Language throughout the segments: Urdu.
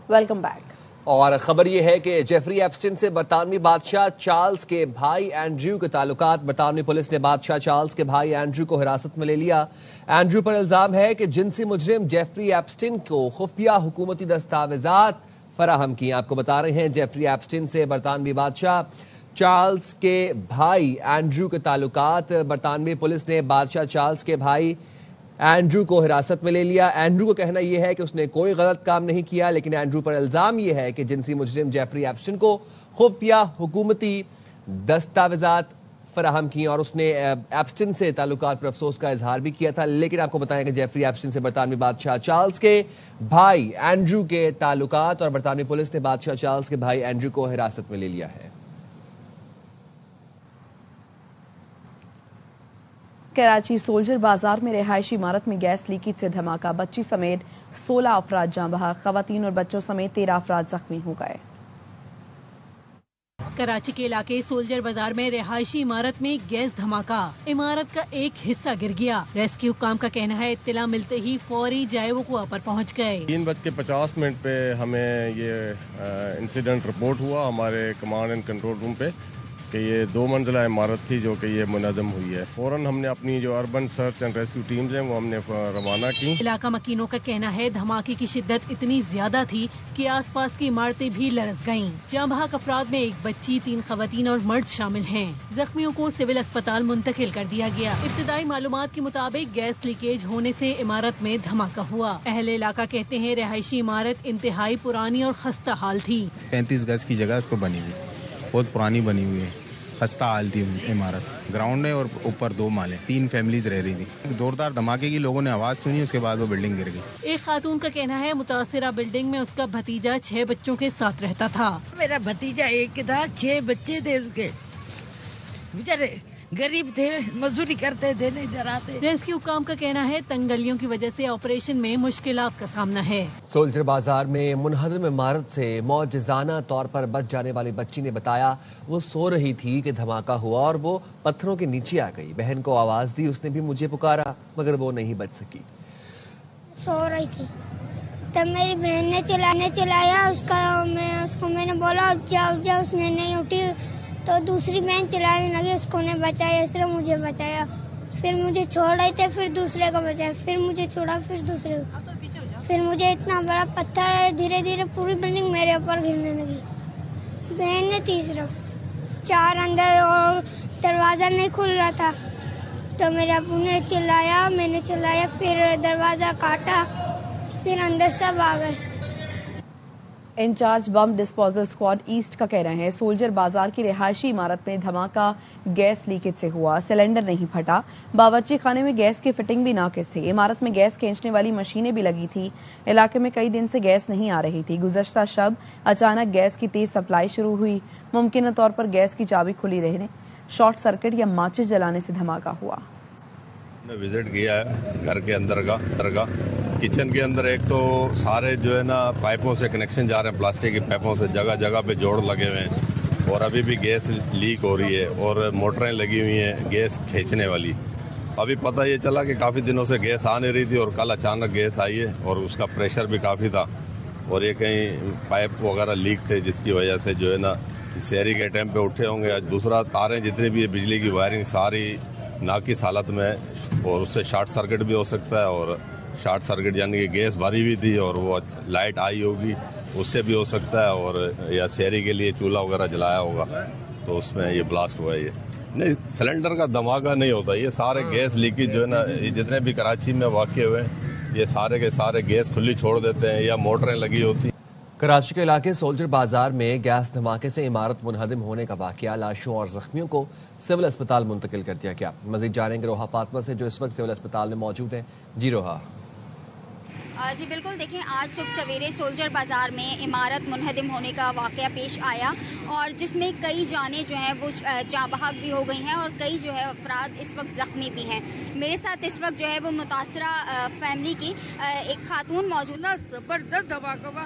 Welcome back. اور خبر یہ ہے کہ جیفری ایپسٹن سے برطانوی بادشاہ چارلز کے بھائی اینڈریو کے تعلقات۔ برطانوی پولیس نے بادشاہ چارلز کے بھائی اینڈریو کو حراست میں لے لیا۔ اینڈریو پر الزام ہے کہ جنسی مجرم جیفری ایپسٹن کو خفیہ حکومتی دستاویزات فراہم کیے۔ آپ کو بتا رہے ہیں جیفری ایپسٹن سے برطانوی بادشاہ چارلز کے بھائی اینڈریو کے تعلقات۔ برطانوی پولیس نے بادشاہ چارلز کے بھائی اینڈریو کو حراست میں لے لیا۔ اینڈریو کا کہنا یہ ہے کہ اس نے کوئی غلط کام نہیں کیا، لیکن اینڈریو پر الزام یہ ہے کہ جنسی مجرم جیفری ایپسٹن کو خفیہ حکومتی دستاویزات فراہم کیے اور اس نے ایپسٹن سے تعلقات پر افسوس کا اظہار بھی کیا تھا۔ لیکن آپ کو بتائیں کہ جیفری ایپسٹن سے برطانوی بادشاہ چارلز کے بھائی اینڈریو کے تعلقات، اور برطانوی پولیس نے بادشاہ چارلز کے بھائی اینڈریو کو حراست میں لے لیا ہے۔ کراچی سولجر بازار میں رہائشی عمارت میں گیس لیکیج سے دھماکہ، بچی سمیت 16 افراد جاں بحق، خواتین اور بچوں سمیت 13 افراد زخمی ہو گئے۔ کراچی کے علاقے سولجر بازار میں رہائشی عمارت میں گیس دھماکہ، عمارت کا ایک حصہ گر گیا۔ ریسکیو حکام کا کہنا ہے اطلاع ملتے ہی فوری جائے وقوع پر پہنچ گئے۔ 3:50 پہ ہمیں یہ انسیڈنٹ رپورٹ ہوا ہمارے کمانڈ اینڈ کنٹرول روم پہ کہ یہ 2 منزلہ عمارت تھی جو کہ یہ منہدم ہوئی ہے۔ فوراً ہم نے اپنی جو urban search and rescue teams ہیں وہ ہم نے روانہ کی۔ علاقہ مکینوں کا کہنا ہے دھماکے کی شدت اتنی زیادہ تھی کہ آس پاس کی عمارتیں بھی لرز گئیں۔ جاں بحق افراد میں 1 بچی، 3 خواتین اور مرد شامل ہیں۔ زخمیوں کو سول اسپتال منتقل کر دیا گیا۔ ابتدائی معلومات کے مطابق گیس لیکیج ہونے سے عمارت میں دھماکہ ہوا۔ اہل علاقہ کہتے ہیں رہائشی عمارت انتہائی پرانی اور خستہ حال تھی۔ 35 گز کی جگہ اس پہ بنی ہوئی، بہت پرانی بنی ہوئی ہے، خستہ حال تھی عمارت۔ گراؤنڈ ہے اور اوپر 2 مالے، 3 فیملیز رہ رہی تھی۔ زوردار دھماکے کی لوگوں نے آواز سنی، اس کے بعد وہ بلڈنگ گر گئی۔ ایک خاتون کا کہنا ہے متاثرہ بلڈنگ میں اس کا بھتیجا 6 بچوں کے ساتھ رہتا تھا۔ میرا بھتیجا ایک تھا، 6 بچے تھے اس کے، بیچارے غریب تھے، مزدوری کرتے تھے، نہیں ادھر آتے۔ ریسکیو حکام کا کہنا ہے تنگ گلیوں کی وجہ سے آپریشن میں مشکلات کا سامنا ہے۔ سولجر بازار میں منہدم عمارت سے معجزانہ طور پر بچ جانے والی بچی نے بتایا وہ سو رہی تھی کہ دھماکہ ہوا اور وہ پتھروں کے نیچے آ گئی۔ بہن کو آواز دی، اس نے بھی مجھے پکارا مگر وہ نہیں بچ سکی۔ سو رہی تھی تب میری بہن نے چلایا اس کو میں نے بولا اٹھ جا، اس نے نہیں اٹھی تو دوسری بہن چلانے لگی، اس کو نے بچایا، اس نے مجھے بچایا، پھر مجھے چھوڑ رہے تھے، پھر دوسرے کو بچایا، پھر مجھے چھوڑا، پھر دوسرے کو، پھر مجھے اتنا بڑا پتھر دھیرے دھیرے پوری بلڈنگ میرے اوپر گرنے لگی۔ بہن نے تھی صرف 4 اندر اور دروازہ نہیں کھل رہا تھا تو میرے ابو نے چلایا، میں نے چلایا، پھر دروازہ کاٹا، پھر اندر سب آ گئے۔ Incharge bomb disposal squad east کا کہنا ہے سولجر بازار کی رہائشی عمارت میں دھماکہ گیس لیکیج سے ہوا، سلنڈر نہیں پھٹا، باورچی خانے میں گیس کی فٹنگ بھی ناقص تھی، عمارت میں گیس کھینچنے والی مشینیں بھی لگی تھی۔ علاقے میں کئی دن سے گیس نہیں آ رہی تھی۔ گزشتہ شب اچانک گیس کی تیز سپلائی شروع ہوئی، ممکنہ طور پر گیس کی چابی کھلی رہنے، شارٹ سرکٹ یا ماچس جلانے سے دھماکہ ہوا۔ نے وزٹ کیا ہے گھر کے اندر کا کچن کے اندر، ایک تو سارے جو ہے نا پائپوں سے کنیکشن جا رہے ہیں، پلاسٹک کی پائپوں سے جگہ جگہ پہ جوڑ لگے ہوئے ہیں اور ابھی بھی گیس لیک ہو رہی ہے اور موٹریں لگی ہوئی ہیں گیس کھینچنے والی۔ ابھی پتہ یہ چلا کہ کافی دنوں سے گیس آ نہیں رہی تھی اور کل اچانک گیس آئی ہے اور اس کا پریشر بھی کافی تھا اور یہ کہیں پائپ وغیرہ لیک تھے جس کی وجہ سے جو ہے نا شہری کے ٹائم پہ اٹھے ہوں گے۔ دوسرا تاریں جتنی بھی بجلی کی وائرنگ ساری ناقص حالت میں اور اس سے شارٹ سرکٹ بھی ہو سکتا ہے اور شارٹ سرکٹ یعنی کہ گیس بھری ہوئی تھی اور وہ لائٹ آئی ہوگی اس سے بھی ہو سکتا ہے اور یا شہری کے لیے چولہا وغیرہ جلایا ہوگا تو اس میں یہ بلاسٹ ہوا ہے۔ یہ نہیں سلنڈر کا دھماکہ نہیں ہوتا، یہ سارے گیس لیکیج جو ہے نا جتنے بھی کراچی میں واقع ہوئے ہیں یہ سارے کے سارے گیس کھلی چھوڑ دیتے ہیں یا موٹریں لگی ہوتی۔ کراچی کے علاقے سولجر بازار میں گیس دھماکے سے عمارت منہدم ہونے کا واقعہ، لاشوں اور زخمیوں کو سول اسپتال منتقل کر دیا گیا۔ مزید جانیں گے روحا فاطمہ سے جو اس وقت سول اسپتال میں موجود ہیں۔ جی روحا۔ جی بالکل، دیکھیں آج صبح سویرے سولجر بازار میں عمارت منہدم ہونے کا واقعہ پیش آیا اور جس میں کئی جانیں جو ہیں وہ جاں بحق بھی ہو گئی ہیں اور کئی جو ہے افراد اس وقت زخمی بھی ہیں۔ میرے ساتھ اس وقت جو ہے وہ متاثرہ فیملی کی ایک خاتون موجود۔ زبردست دھماکہ ہوا،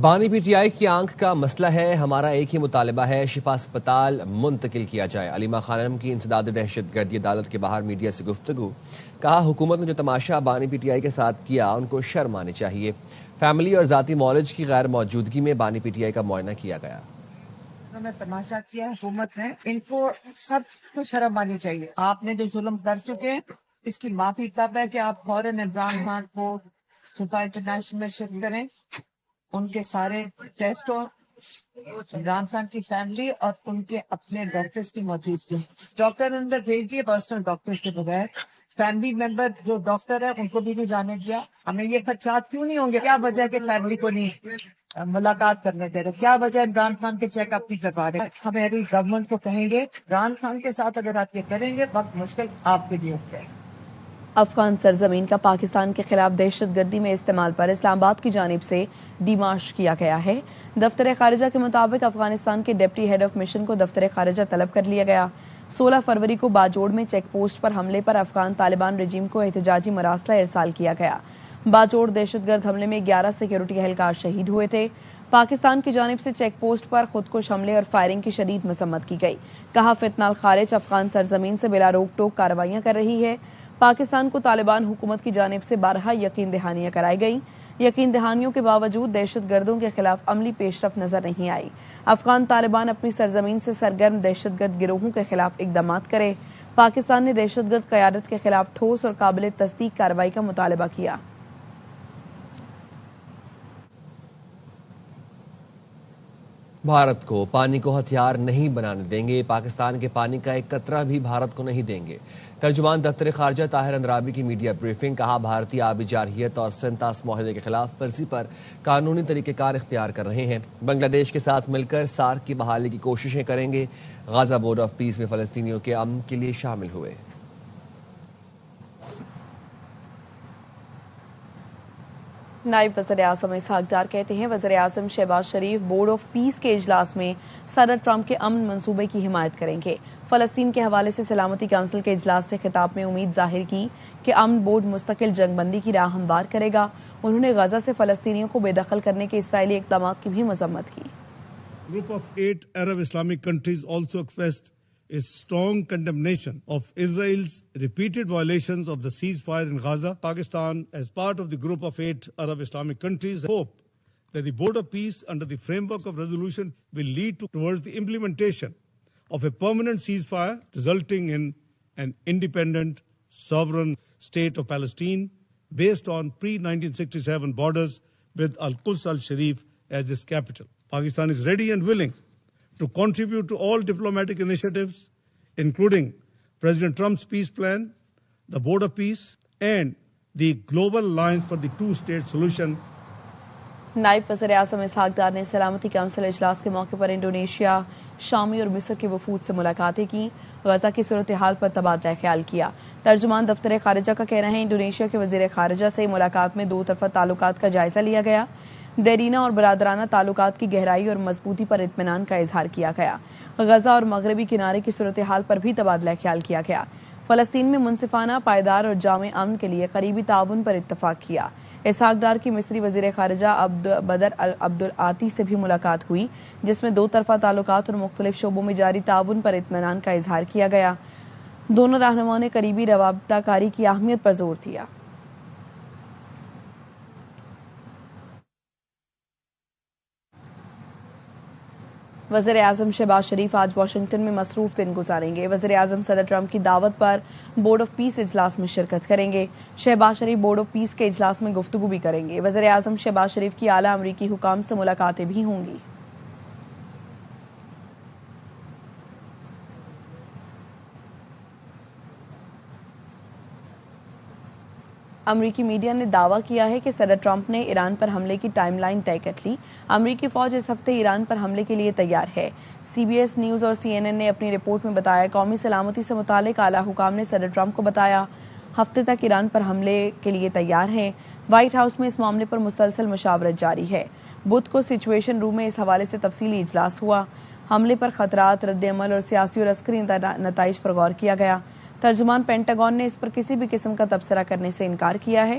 بانی پی ٹی آئی کی آنکھ کا مسئلہ ہے، ہمارا ایک ہی مطالبہ ہے، شفا اسپتال منتقل کیا جائے۔ علیمہ خانم کی انسداد دہشت گردی عدالت کے باہر میڈیا سے گفتگو، کہا حکومت نے جو تماشا بانی پی ٹی آئی کے ساتھ کیا ان کو شرم آنی چاہیے۔ فیملی اور ذاتی معالج کی غیر موجودگی میں بانی پی ٹی آئی کا معائنہ کیا گیا۔ میں تماشا کیا حکومت نے، ان کو سب کو شرم آنی چاہیے۔ آپ نے جو ظلم کر چکے ہیں اس کی معافی طلب ہے کہ آپ فوراً عمران خان کو شفا انٹرنیشنل میں شفٹ کریں، ان کے سارے ٹیسٹ ہوں، عمران خان کی فیملی اور ان کے اپنے ڈاکٹرز کی موجودگی۔ ڈاکٹر اندر بھیج دیے پرسنل ڈاکٹرز کے بغیر، فیملی ممبر جو ڈاکٹر ہے ان کو بھی نہیں جانے دیا۔ ہمیں یہ خدشات کیوں نہیں ہوں گے؟ کیا وجہ کہ فیملی کو نہیں ملاقات کرنے دے رہے؟ کیا وجہ عمران خان کے چیک اپ نہیں کروا رہے؟ ہماری گورنمنٹ کو کہیں گے عمران خان کے ساتھ اگر آپ یہ کریں گے وقت مشکل آپ کے لیے ہو جائے۔ افغان سرزمین کا پاکستان کے خلاف دہشت گردی میں استعمال پر اسلام آباد کی جانب سے ڈیمارش کیا گیا ہے۔ دفتر خارجہ کے مطابق افغانستان کے ڈپٹی ہیڈ آف مشن کو دفتر خارجہ طلب کر لیا گیا۔ 16 فروری کو باجوڑ میں چیک پوسٹ پر حملے پر افغان طالبان رجیم کو احتجاجی مراسلہ ارسال کیا گیا۔ باجوڑ دہشت گرد حملے میں 11 سیکیورٹی اہلکار شہید ہوئے تھے۔ پاکستان کی جانب سے چیک پوسٹ پر خودکش حملے اور فائرنگ کی شدید مذمت کی گئی۔ کہا فتنہ الخارج افغان سرزمین سے بلا روک ٹوک کارروائیاں کر رہی ہے۔ پاکستان کو طالبان حکومت کی جانب سے بارہا یقین دہانیاں کرائی گئیں۔ یقین دہانیوں کے باوجود دہشت گردوں کے خلاف عملی پیش رفت نظر نہیں آئی۔ افغان طالبان اپنی سرزمین سے سرگرم دہشت گرد گروہوں کے خلاف اقدامات کرے۔ پاکستان نے دہشت گرد قیادت کے خلاف ٹھوس اور قابل تصدیق کارروائی کا مطالبہ کیا۔ بھارت کو پانی کو ہتھیار نہیں بنانے دیں گے، پاکستان کے پانی کا ایک قطرہ بھی بھارت کو نہیں دیں گے۔ ترجمان دفتر خارجہ طاہر اندرابی کی میڈیا بریفنگ، کہا بھارتی آبی جارحیت اور سنتاس معاہدے کے خلاف ورزی پر قانونی طریقہ کار اختیار کر رہے ہیں۔ بنگلہ دیش کے ساتھ مل کر سارک کی بحالی کی کوششیں کریں گے۔ غازہ بورڈ آف پیس میں فلسطینیوں کے امن کے لیے شامل ہوئے۔ نائب وزیر اعظم اسحاق ڈار کہتے ہیں وزیر اعظم شہباز شریف بورڈ آف پیس کے اجلاس میں صدر ٹرمپ کے امن منصوبے کی حمایت کریں گے۔ فلسطین کے حوالے سے سلامتی کونسل کے اجلاس سے خطاب میں امید ظاہر کی کہ امن بورڈ مستقل جنگ بندی کی راہ ہموار کرے گا۔ انہوں نے غزہ سے فلسطینیوں کو بے دخل کرنے کے اسرائیلی اقدامات کی بھی مذمت کی۔ Group of 8 Arab Islamic countries also expressed a strong condemnation of Israel's repeated violations of the ceasefire in Gaza. Pakistan, as part of the Group of 8 Arab Islamic countries, hope that the Board of Peace under the framework of resolution will lead towards the implementation of a permanent ceasefire resulting in an independent, sovereign state of Palestine based on pre-1967 borders with Al-Quds al-Sharif as its capital. Pakistan is ready and willing to contribute to all diplomatic initiatives, including President Trump's peace plan, the Board of Peace, and the Global Alliance for the Two-State Solution. نائب وزیر اعظم اسحاق ڈار نے سلامتی کونسل اجلاس کے موقع پر انڈونیشیا، شامی اور مصر کے وفود سے ملاقاتیں کی۔ غزہ کی صورتحال پر تبادلہ خیال کیا۔ ترجمان دفتر خارجہ کا کہنا ہے انڈونیشیا کے وزیر خارجہ سے ملاقات میں دو طرفہ تعلقات کا جائزہ لیا گیا۔ دیرینہ اور برادرانہ تعلقات کی گہرائی اور مضبوطی پر اطمینان کا اظہار کیا گیا۔ غزہ اور مغربی کنارے کی صورتحال پر بھی تبادلہ خیال کیا گیا۔ فلسطین میں منصفانہ، پائیدار اور جامع امن کے لیے قریبی تعاون پر اتفاق کیا۔ اسحاق ڈار کی مصری وزیر خارجہ بدر عبدالعاطی سے بھی ملاقات ہوئی، جس میں دو طرفہ تعلقات اور مختلف شعبوں میں جاری تعاون پر اطمینان کا اظہار کیا گیا۔ دونوں رہنماؤں نے قریبی رابطہ کاری کی اہمیت پر زور دیا۔ وزیر اعظم شہباز شریف آج واشنگٹن میں مصروف دن گزاریں گے۔ وزیر اعظم صدر ٹرمپ کی دعوت پر بورڈ آف پیس اجلاس میں شرکت کریں گے۔ شہباز شریف بورڈ آف پیس کے اجلاس میں گفتگو بھی کریں گے۔ وزیر اعظم شہباز شریف کی اعلیٰ امریکی حکام سے ملاقاتیں بھی ہوں گی۔ امریکی میڈیا نے دعویٰ کیا ہے کہ صدر ٹرمپ نے ایران پر حملے کی ٹائم لائن طے کر لی۔ امریکی فوج اس ہفتے ایران پر حملے کے لیے تیار ہے۔ سی بی ایس نیوز اور CNN نے اپنی رپورٹ میں بتایا قومی سلامتی سے متعلق اعلیٰ حکام نے صدر ٹرمپ کو بتایا ہفتے تک ایران پر حملے کے لیے تیار ہیں۔ وائٹ ہاؤس میں اس معاملے پر مسلسل مشاورت جاری ہے۔ بدھ کو سچویشن روم میں اس حوالے سے تفصیلی اجلاس ہوا۔ حملے پر خطرات، رد عمل اور سیاسی اور عسکری نتائج پر غور کیا گیا۔ ترجمان پینٹاگون نے اس پر کسی بھی قسم کا تبصرہ کرنے سے انکار کیا ہے۔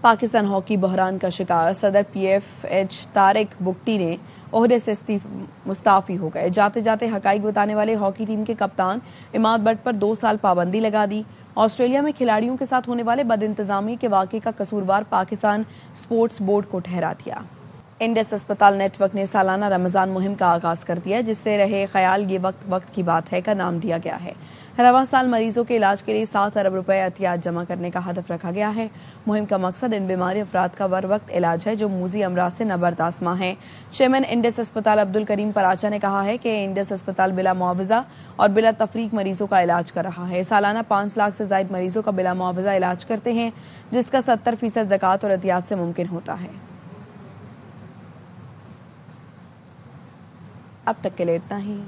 پاکستان ہاکی بحران کا شکار صدر PFH طارق بگٹی نے عہدے سے مستعفی ہو گئے. جاتے جاتے حقائق بتانے والے ہاکی ٹیم کے کپتان اماد بٹ پر 2 سال پابندی لگا دی. آسٹریلیا میں کھلاڑیوں کے ساتھ ہونے والے بد انتظامی کے واقعے کا قصوروار پاکستان سپورٹس بورڈ کو ٹھہرا دیا. انڈس اسپتال نیٹ ورک نے سالانہ رمضان مہم کا آغاز کر دیا, جس سے رہے خیال یہ وقت کی بات ہے کا نام دیا گیا ہے. رواں سال مریضوں کے علاج کے لیے 7 ارب روپے عطیات جمع کرنے کا ہدف رکھا گیا ہے. مہم کا مقصد ان بیماری افراد کا ور وقت علاج ہے جو موذی امراض سے نبردآسماں ہیں. چیئرمین انڈس اسپتال عبدالکریم پراچا نے کہا ہے کہ انڈس اسپتال بلا معاوضہ اور بلا تفریق مریضوں کا علاج کر رہا ہے. سالانہ 5 لاکھ سے زائد مریضوں کا بلا معاوضہ علاج کرتے ہیں, جس کا 70% زکوٰۃ اور عطیات سے ممکن ہوتا ہے. اب تک کے لیے اتنا ہی.